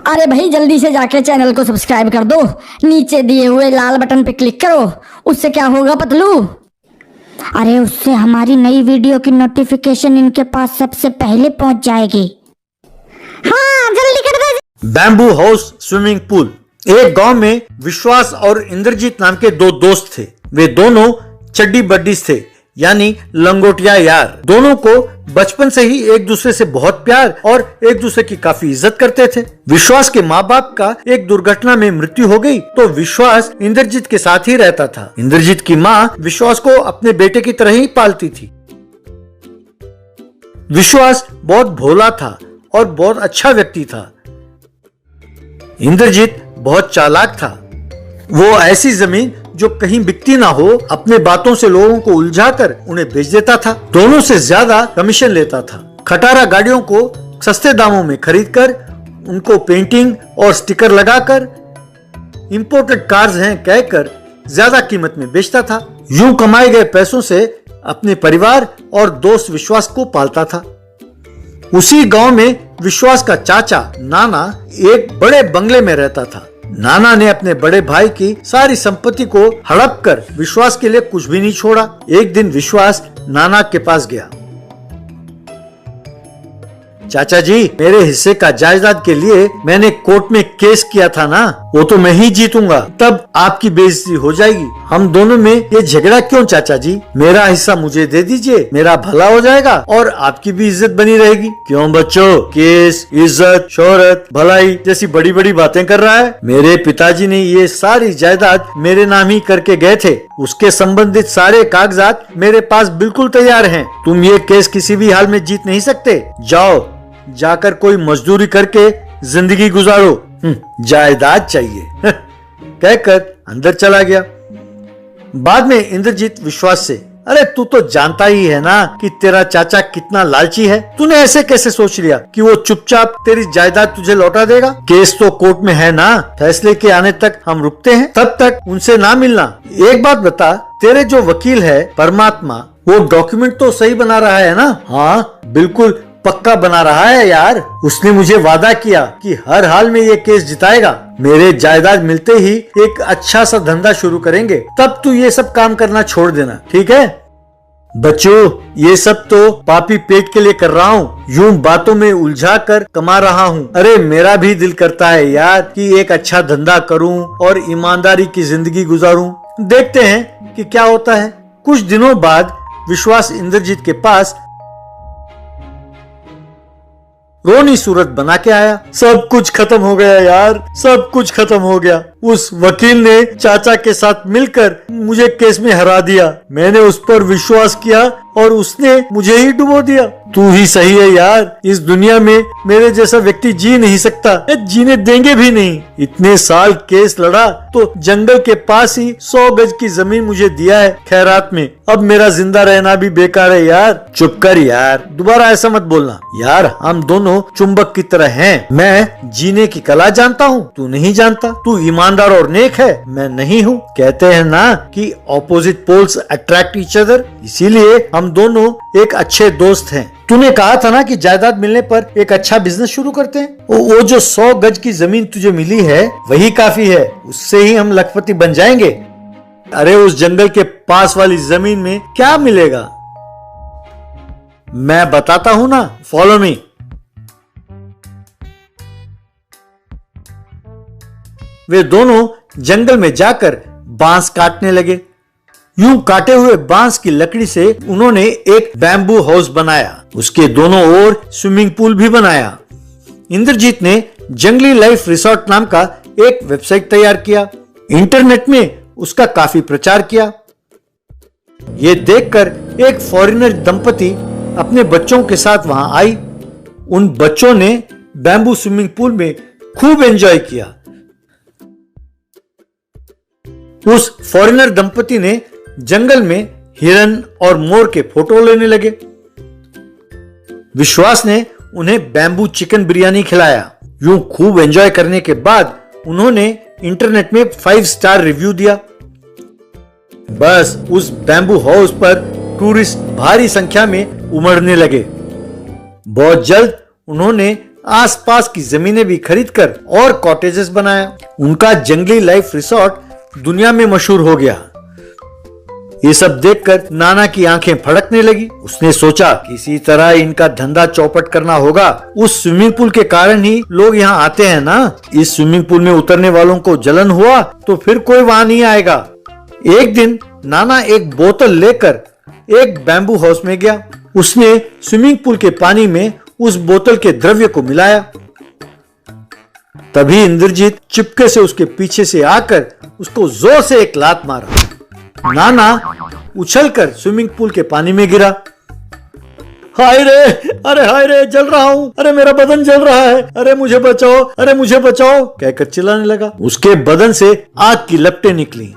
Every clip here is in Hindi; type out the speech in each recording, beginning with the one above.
अरे भाई जल्दी से जाके चैनल को सब्सक्राइब कर दो, नीचे दिए हुए लाल बटन पे क्लिक करो। उससे क्या होगा पतलू? अरे उससे हमारी नई वीडियो की नोटिफिकेशन इनके पास सबसे पहले पहुंच जाएगी। हाँ जल्दी कर दो। Bamboo house swimming pool. एक गांव में विश्वास और इंद्रजीत नाम के दो दोस्त थे। वे दोनों चड्डी बड्डीज थे, यानी लंगोटिया यार। दोनों को बचपन से ही एक दूसरे से बहुत प्यार और एक दूसरे की काफी इज्जत करते थे। विश्वास के माँ बाप का एक दुर्घटना में मृत्यु हो गई तो विश्वास इंद्रजीत के साथ ही रहता था। इंद्रजीत की माँ विश्वास को अपने बेटे की तरह ही पालती थी। विश्वास बहुत भोला था और बहुत अच्छा व्यक्ति था। इंद्रजीत बहुत चालाक था। वो ऐसी जमीन जो कहीं बिकती ना हो अपने बातों से लोगों को उलझाकर उन्हें बेच देता था। दोनों से ज्यादा कमीशन लेता था। खटारा गाड़ियों को सस्ते दामों में खरीदकर उनको पेंटिंग और स्टिकर लगाकर इंपोर्टेड कार्स हैं कहकर ज्यादा कीमत में बेचता था। यूं कमाए गए पैसों से अपने परिवार और दोस्त विश्वास को पालता था। उसी गांव में विश्वास का चाचा नाना एक बड़े बंगले में रहता था। नाना ने अपने बड़े भाई की सारी संपत्ति को हड़प कर विश्वास के लिए कुछ भी नहीं छोड़ा। एक दिन विश्वास नाना के पास गया। चाचा जी, मेरे हिस्से का जायदाद के लिए मैंने कोर्ट में केस किया था ना, वो तो मैं ही जीतूंगा, तब आपकी बेइज्जती हो जाएगी। हम दोनों में ये झगड़ा क्यों चाचा जी? मेरा हिस्सा मुझे दे दीजिए, मेरा भला हो जाएगा और आपकी भी इज्जत बनी रहेगी। क्यों बच्चों, केस, इज्जत, शोहरत, भलाई जैसी बड़ी बड़ी बातें कर रहा है? मेरे पिताजी ने ये सारी जायदाद मेरे नाम ही करके गए थे। उसके संबंधित सारे कागजात मेरे पास बिल्कुल तैयार हैं। तुम ये केस किसी भी हाल में जीत नहीं सकते। जाओ, जाकर कोई मजदूरी करके जिंदगी गुजारो, जायदाद चाहिए कहकर अंदर चला गया। बाद में इंद्रजीत विश्वास से, अरे तू तो जानता ही है ना कि तेरा चाचा कितना लालची है। तूने ऐसे कैसे सोच लिया कि वो चुपचाप तेरी जायदाद तुझे लौटा देगा? केस तो कोर्ट में है ना, फैसले के आने तक हम रुकते हैं, तब तक उनसे ना मिलना। एक बात बता, तेरे जो वकील है परमात्मा, वो डॉक्यूमेंट तो सही बना रहा है ना? हाँ बिल्कुल पक्का बना रहा है यार। उसने मुझे वादा किया कि हर हाल में ये केस जिताएगा। मेरे जायदाद मिलते ही एक अच्छा सा धंधा शुरू करेंगे, तब तू ये सब काम करना छोड़ देना, ठीक है? बच्चों, ये सब तो पापी पेट के लिए कर रहा हूँ, यूं बातों में उलझा कर कमा रहा हूँ। अरे मेरा भी दिल करता है यार कि एक अच्छा धंधा करूँ और ईमानदारी की जिंदगी गुजारूं। देखते हैं कि क्या होता है। कुछ दिनों बाद विश्वास इंद्रजीत के पास रोनी सूरत बना के आया। सब कुछ खत्म हो गया यार, सब कुछ खत्म हो गया। उस वकील ने चाचा के साथ मिलकर मुझे केस में हरा दिया। मैंने उस पर विश्वास किया और उसने मुझे ही डुबो दिया। तू ही सही है यार, इस दुनिया में मेरे जैसा व्यक्ति जी नहीं सकता, जीने देंगे भी नहीं। इतने साल केस लड़ा तो जंगल के पास ही 100 गज की जमीन मुझे दिया है खैरात में। अब मेरा जिंदा रहना भी बेकार है यार। चुप कर यार, दोबारा ऐसा मत बोलना यार। हम दोनों चुंबक की तरह हैं। मैं जीने की कला जानता हूँ, तू नहीं जानता। तू ईमानदार और नेक है, मैं नहीं हूँ। कहते हैं ना कि opposite poles attract each other, इसीलिए हम दोनों एक अच्छे दोस्त हैं। तूने कहा था ना कि जायदाद मिलने पर एक अच्छा बिजनेस शुरू करते हैं। वो जो 100 गज की जमीन तुझे मिली है वही काफी है, उससे ही हम लखपति बन जाएंगे। अरे उस जंगल के पास वाली जमीन में क्या मिलेगा मैं बताता हूँ ना, फॉलो मी। वे दोनों जंगल में जाकर बांस काटने लगे। यूं काटे हुए बांस की लकड़ी से उन्होंने एक बैम्बू हाउस बनाया। उसके दोनों ओर स्विमिंग पूल भी बनाया। इंद्रजीत ने जंगली लाइफ रिसोर्ट नाम का एक वेबसाइट तैयार किया। इंटरनेट में उसका काफी प्रचार किया। ये देखकर एक फॉरेनर दंपति अपने बच्चों के साथ वहां आई। उन बच्चों ने बैम्बू स्विमिंग पूल में खूब एंजॉय किया। उस फॉरेनर दंपति ने जंगल में हिरन और मोर के फोटो लेने लगे। विश्वास ने उन्हें बैम्बू चिकन बिरयानी खिलाया। यूं खूब एंजॉय करने के बाद उन्होंने इंटरनेट में 5 स्टार रिव्यू दिया। बस उस बैम्बू हाउस पर टूरिस्ट भारी संख्या में उमड़ने लगे। बहुत जल्द उन्होंने आसपास की जमीनें भी खरीद कर और कॉटेजेस बनाया। उनका जंगली लाइफ रिसोर्ट दुनिया में मशहूर हो गया। ये सब देखकर नाना की आंखें फड़कने लगी। उसने सोचा किसी तरह इनका धंधा चौपट करना होगा। उस स्विमिंग पूल के कारण ही लोग यहाँ आते हैं ना। इस स्विमिंग पूल में उतरने वालों को जलन हुआ तो फिर कोई वहां नहीं आएगा। एक दिन नाना एक बोतल लेकर एक बैम्बू हाउस में गया। उसने स्विमिंग पूल के पानी में उस बोतल के द्रव्य को मिलाया। तभी इंद्रजीत चिपके से उसके पीछे से आकर उसको जोर से एक लात मारा। नाना उछलकर स्विमिंग पूल के पानी में गिरा। हाय रे, अरे हाय रे, जल रहा हूँ, अरे मेरा बदन जल रहा है, अरे मुझे बचाओ, अरे मुझे बचाओ कहकर चिल्लाने लगा। उसके बदन से आग की लपटें निकली।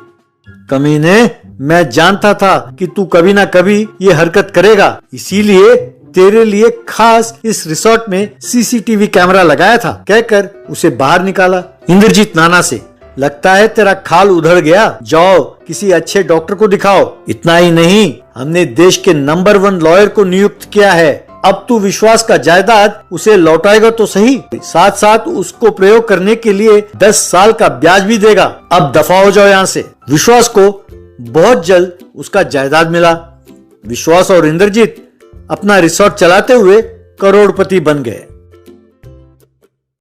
कमीने, मैं जानता था कि तू कभी ना कभी ये हरकत करेगा, इसीलिए तेरे लिए खास इस रिसोर्ट में सीसीटीवी कैमरा लगाया था कहकर उसे बाहर निकाला। इंद्रजीत नाना से, लगता है तेरा खाल उधड़ गया, जाओ किसी अच्छे डॉक्टर को दिखाओ। इतना ही नहीं, हमने देश के नंबर 1 लॉयर को नियुक्त किया है। अब तू विश्वास का जायदाद उसे लौटाएगा तो सही, साथ साथ उसको प्रयोग करने के लिए 10 साल का ब्याज भी देगा। अब दफा हो जाओ यहाँ से। विश्वास को बहुत जल्द उसका जायदाद मिला। विश्वास और इंद्रजीत अपना रिसोर्ट चलाते हुए करोड़पति बन गए।